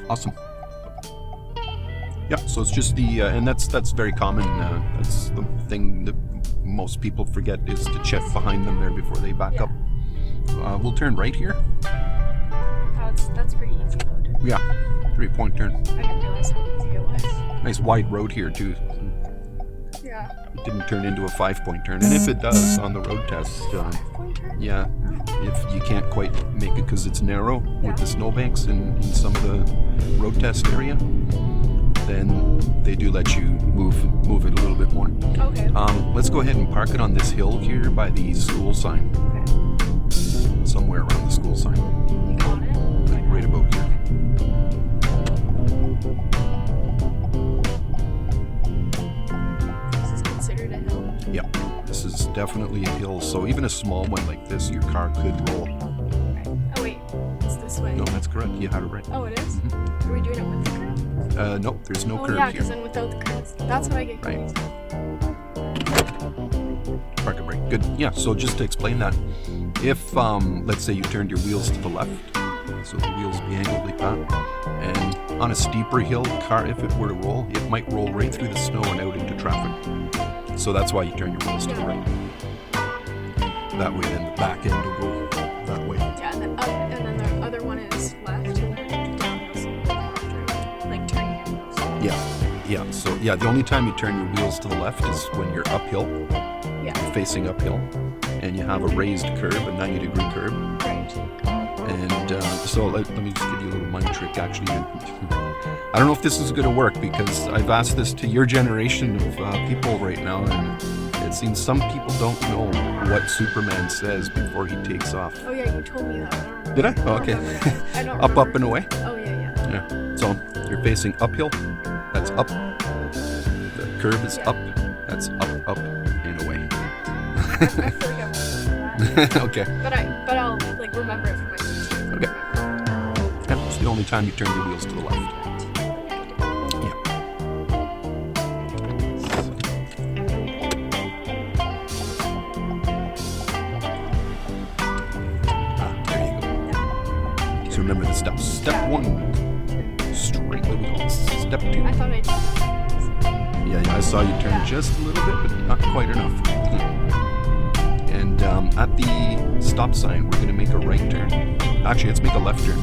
Awesome. Yeah, so it's just the, and that's very common. That's the thing that most people forget is to check behind them there before they back up. We'll turn right here. That's pretty easy though. Yeah, 3-point turn. I didn't realize how easy it was. Nice wide road here too. Yeah. It didn't turn into a 5-point turn, and if it does on the road test, yeah, if you can't quite make it because it's narrow with the snowbanks in some of the road test area, then they do let you move it a little bit more. Okay. Let's go ahead and park it on this hill here by the school sign. Okay. Somewhere around the school sign. You got it? Like right about here. This is considered a hill. Yeah, this is definitely a hill. So even a small one like this, your car could roll. Oh wait, it's this way. No, that's correct. You had it right. Oh, it is? Mhm. Are we doing it with the curve? Nope, there's no Oh curve yeah, here. because then without the curves. That's what I get Right. confused. Park it right. Good. Yeah, so just to explain that, if, let's say you turned your wheels to the left, so the wheels be angled like that, and on a steeper hill, car, if it were to roll, it might roll right through the snow and out into traffic. So that's why you turn your wheels to the right. That way, then the back end will go that way. Yeah, and then the other one is left, and then downhill's like turning your wheels. Yeah. So yeah, the only time you turn your wheels to the left is when you're uphill, Yeah. facing uphill, and you have a raised curve, a 90-degree curve. Right. And so let me just give you a little mind trick, actually. I don't know if this is going to work because I've asked this to your generation of people right now, and it seems some people don't know what Superman says before he takes off. Oh yeah, you told me that. I don't remember. Did I? don't Oh, okay. remember that. I don't Up, remember. up, and away. Oh yeah. Yeah. So you're facing uphill. That's up. The curve is Yeah. up. That's up, and away. I feel like I've heard that. Okay. But I'll like remember it for myself. Okay. Yeah, it's the only time you turn your wheels to the left. Yeah. There you go. So remember the steps. Step 1, straight the wheels. Step 2. I thought I did. Yeah, I saw you turn just a little bit, but not quite enough. And at the stop sign, we're going to make a right turn. Actually, let's make a left turn.